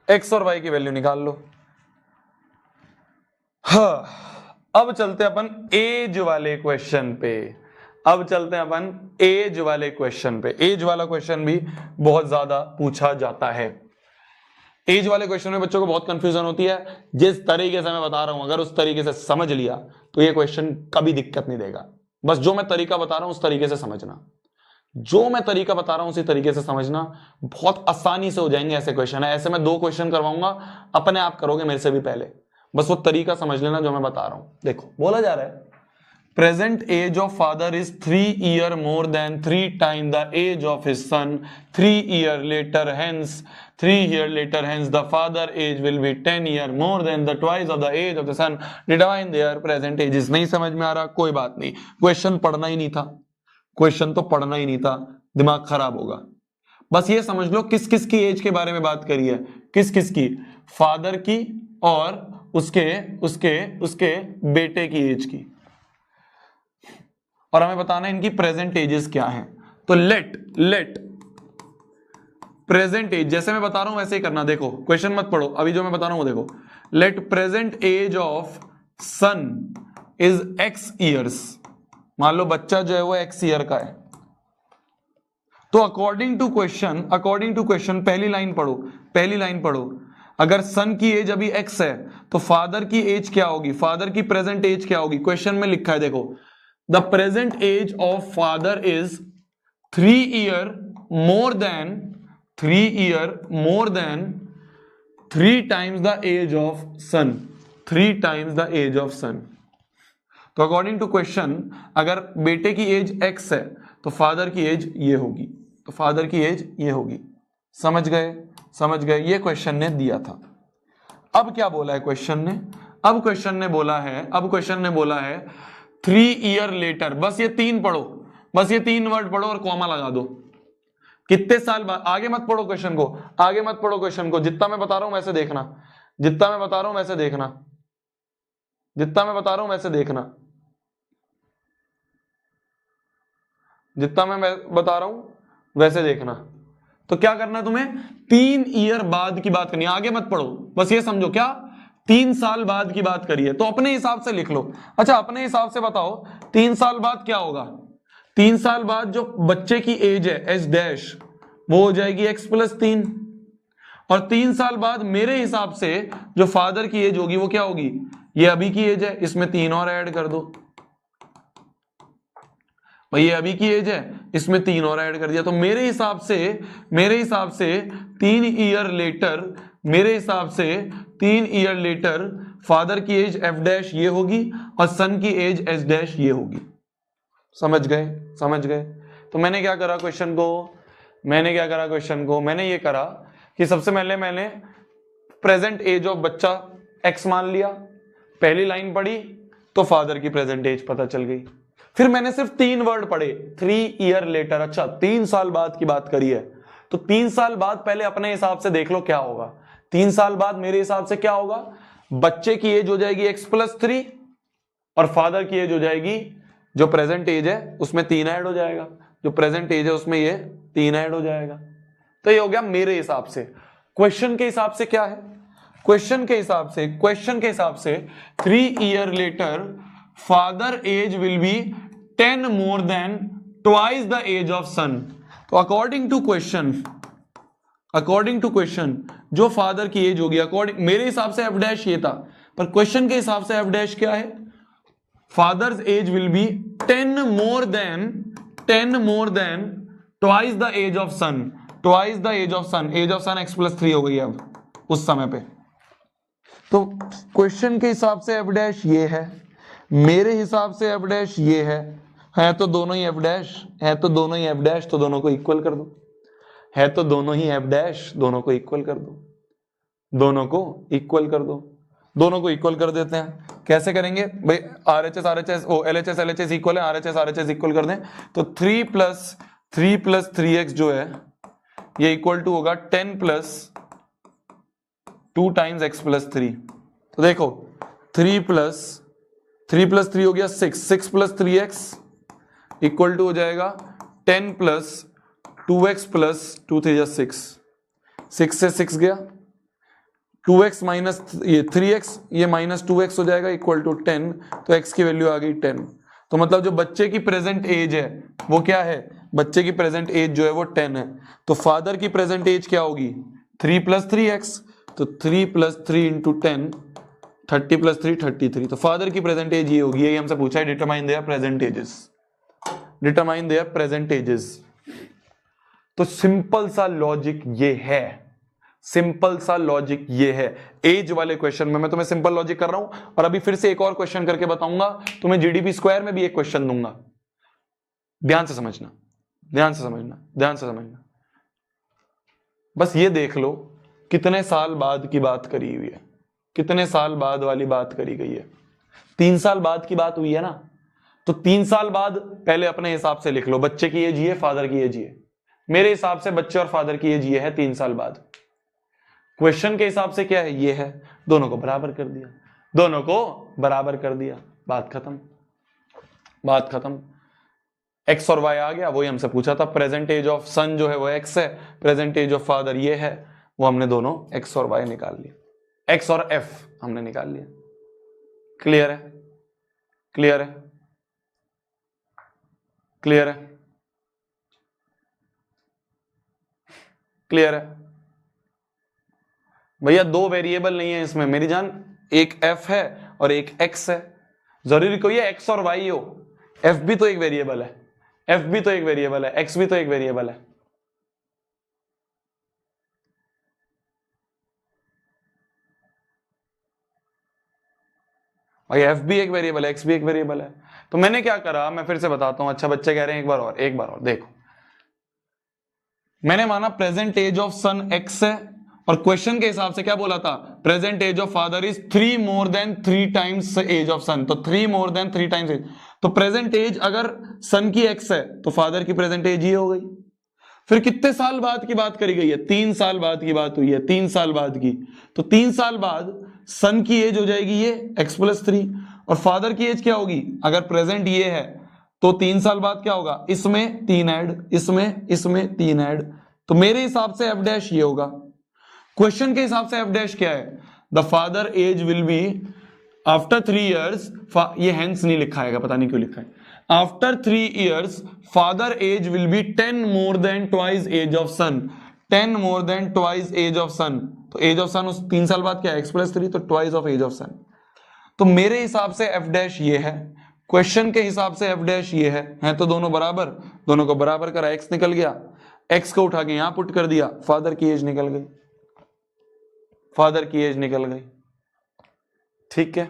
X और Y की value निकाल लो। हाँ, अब चलते हैं अपन एज वाले क्वेश्चन पे। अब चलते हैं अपन एज वाले क्वेश्चन पे। एज वाला क्वेश्चन भी बहुत ज्यादा पूछा जाता है। एज वाले क्वेश्चन में बच्चों को बहुत कंफ्यूजन होती है। जिस तरीके से मैं बता रहा हूं अगर उस तरीके से समझ लिया तो ये क्वेश्चन कभी दिक्कत नहीं देगा। बस जो मैं तरीका बता रहा हूं उस तरीके से समझना, जो मैं तरीका बता रहा हूं उसी तरीके से समझना, बहुत आसानी से हो जाएंगे ऐसे क्वेश्चन है। ऐसे मैं 2 क्वेश्चन करवाऊंगा, अपने आप करोगे मेरे से भी पहले, बस वो तरीका समझ लेना जो मैं बता रहा हूं। देखो बोला जा रहा है present age of father is 3 year more than 3 time the age of his son 3 year later, hence 3 year later, hence the father age will be 10 year more than the twice of the age of the son, determine their present ages. नहीं समझ में आ रहा, कोई बात नहीं, question पढ़ना ही नहीं था, क्वेश्चन तो पढ़ना ही नहीं था, दिमाग खराब होगा। बस ये समझ लो किस किस की एज के बारे में बात करी है, किस किस की, फादर की और उसके उसके उसके बेटे की एज की, और हमें बताना है इनकी प्रेजेंट एजेस क्या हैं। तो लेट प्रेजेंट एज, जैसे मैं बता रहा हूं वैसे ही करना। देखो क्वेश्चन मत पढ़ो, अभी जो मैं बता रहा हूं देखो, let present age of son is X years. मान लो बच्चा जो है वो एक्स ईयर का है, तो अकॉर्डिंग टू क्वेश्चन पहली लाइन पढ़ो। अगर सन की एज अभी एक्स है तो फादर की एज क्या होगी, फादर की प्रेजेंट एज क्या होगी। क्वेश्चन में लिखा है देखो, the present age of father is 3 year more than 3 times the age of son, 3 times the age of son. तो अकॉर्डिंग टू क्वेश्चन अगर बेटे की एज x है तो फादर की एज ये होगी, तो फादर की एज ये होगी। समझ गए, ये क्वेश्चन ने दिया था। अब क्या बोला है क्वेश्चन ने, अब क्वेश्चन ने बोला है 3 ईयर लेटर। बस ये 3 पढ़ो, बस ये 3 वर्ड पढ़ो और कॉमा लगा दो। कितने साल बाद, आगे मत पढ़ो क्वेश्चन को, जितना मैं बता रहा हूं वैसे देखना, जितना मैं बता रहा हूं वैसे देखना। तो क्या करना है तुम्हें, 3 ईयर बाद की बात करनी है, आगे मत पढ़ो, बस ये समझो क्या 3 साल बाद की बात करिए, तो अपने हिसाब से लिख लो। अच्छा अपने हिसाब से बताओ 3 साल बाद क्या होगा। 3 साल बाद जो बच्चे की एज है एच डैश वो हो जाएगी x + 3, और 3 साल बाद मेरे हिसाब से जो फादर की एज होगी वो क्या होगी, ये अभी की एज है, इसमें 3 और ऐड कर दो भाई, ये अभी की एज है, इसमें 3 और ऐड कर दिया। तो मेरे हिसाब से 3 ईयर लेटर फादर की एज f डैश ये होगी और सन की एज h डैश ये होगी। समझ गए। तो मैंने क्या करा क्वेश्चन को, मैंने ये करा कि सबसे पहले मैंने प्रेजेंट एज ऑफ बच्चा x मान लिया, पहली लाइन पढ़ी तो फादर की प्रेजेंट एज पता चल गई। फिर मैंने सिर्फ 3 वर्ड पढ़े, 3 ईयर लेटर। अच्छा 3 साल बाद की बात करी है, तो 3 साल बाद पहले अपने हिसाब से देख लो क्या होगा। 3 साल बाद मेरे हिसाब से क्या होगा, बच्चे की एज हो जाएगी x + 3 और फादर की एज हो जाएगी, जो प्रेजेंट एज है उसमें 3 ऐड हो जाएगा, जो प्रेजेंट एज है उसमें ये 3 ऐड हो जाएगा। तो ये हो गया मेरे हिसाब से। क्वेश्चन के हिसाब से क्या है, क्वेश्चन के हिसाब से 3 year later father age will be 10 more than twice the age of son. तो अकॉर्डिंग टू क्वेश्चन जो फादर की एज होगी, अकॉर्डिंग मेरे हिसाब से f डैश ये था, पर क्वेश्चन के हिसाब से f डैश क्या है, father's age will be 10 more than twice the age of son, age of son x + 3 हो गई अब उस समय पे। तो क्वेश्चन के हिसाब से f डैश ये है, मेरे हिसाब से f डैश ये है तो दोनों ही f डैश, तो दोनों को इक्वल कर दो, दोनों को इक्वल कर देते हैं। कैसे करेंगे भाई, LHS इक्वल है, RHS इक्वल कर दें तो 3 + 3x जो है ये इक्वल टू होगा 10 + 2 टाइम्स x + 3। तो देखो 3 + 3 हो गया 6 + 3x इक्वल टू हो जाएगा 10 + 2x + 2 3 6 से 6 गया, 2x माइनस ये 3x, ये माइनस 2x हो जाएगा इक्वल टू 10, तो x की वैल्यू आ गई 10। तो मतलब जो बच्चे की प्रेजेंट एज है वो क्या है, बच्चे की प्रेजेंट एज जो है वो 10 है। तो फादर की प्रेजेंट एज क्या होगी, 3 प्लस 3x, तो 3 प्लस 3 इंटू 10, 30 प्लस 3 33। तो फादर की प्रेजेंट एज ये होगी, यही हमसे पूछा है, determine their present edges, determine their present edges. तो सिंपल सा लॉजिक ये है, सिंपल सा लॉजिक ये है। एज वाले क्वेश्चन में मैं तुम्हें सिंपल लॉजिक कर रहा हूं, और अभी फिर से एक और क्वेश्चन करके बताऊंगा, तुम्हें जीडीपी स्क्वायर में भी एक क्वेश्चन दूंगा। ध्यान से समझना, ध्यान से समझना, ध्यान से समझना। बस ये देख लो कितने साल बाद की बात करी हुई है, कितने साल बाद वाली बात करी गई है। 3 साल बाद की बात हुई है ना, तो 3 साल बाद पहले अपने हिसाब से लिख लो, बच्चे की एज ये, फादर की एज ये। मेरे हिसाब से बच्चे और फादर की एज ये है 3 साल बाद। क्वेश्चन के हिसाब से क्या है, ये है। दोनों को बराबर कर दिया, दोनों को बराबर कर दिया, बात खत्म, बात खत्म। एक्स और वाई आ गया, वही हमसे पूछा था। प्रेजेंट एज ऑफ सन जो है वो एक्स है, प्रेजेंट एज ऑफ फादर ये है, वो हमने दोनों एक्स और वाई निकाल लिया, एक्स और एफ हमने निकाल लिया। क्लियर है, क्लियर है, क्लियर है, क्लियर है। भैया 2 वेरिएबल नहीं है इसमें मेरी जान, एक f है और एक x है। जरूरी कोई है x और y हो, f भी तो एक वेरिएबल है, f भी तो एक वेरिएबल है, x भी तो एक वेरिएबल है। भाई f भी एक वेरिएबल है, x भी एक वेरिएबल है। तो मैंने क्या करा, मैं फिर से बताता हूं। अच्छा बच्चे कह रहे हैं एक बार और देखो। मैंने माना present age of son x है, और क्वेश्चन के हिसाब से क्या बोला था, present age of father is 3 more than 3 times age of son. तो 3 मोर देन 3 टाइम्स एज, तो प्रेजेंट एज अगर सन की x है तो फादर की प्रेजेंट एज ये हो गई। फिर कितने साल बाद की बात करी गई है, 3 साल बाद की बात हुई है, 3 साल बाद की। तो 3 साल बाद सन की एज हो जाएगी ये x प्लस 3, और फादर की एज क्या होगी, अगर प्रेजेंट ये है तो 3 साल बाद क्या होगा, इसमें 3 ऐड, इसमें 3 ऐड। तो मेरे हिसाब से f डैश ये होगा। क्वेश्चन के हिसाब से f डैश क्या है, the father age will be after 3 years, ये हेंस नहीं लिखा है, पता नहीं क्यों लिखा है, after 3 years father age will be 10 more than twice age of son, 10 more than twice age of son. तो एज ऑफ सन उस 3 साल बाद क्या है, x प्लस 3, तो twice of as of son. तो मेरे हिसाब से f डैश ये है, क्वेश्चन के हिसाब से f डैश ये है तो दोनों बराबर, दोनों को बराबर करा, x निकल गया, x को उठा के यहां पुट कर दिया, फादर की एज निकल गई, फादर की एज निकल गई। ठीक है।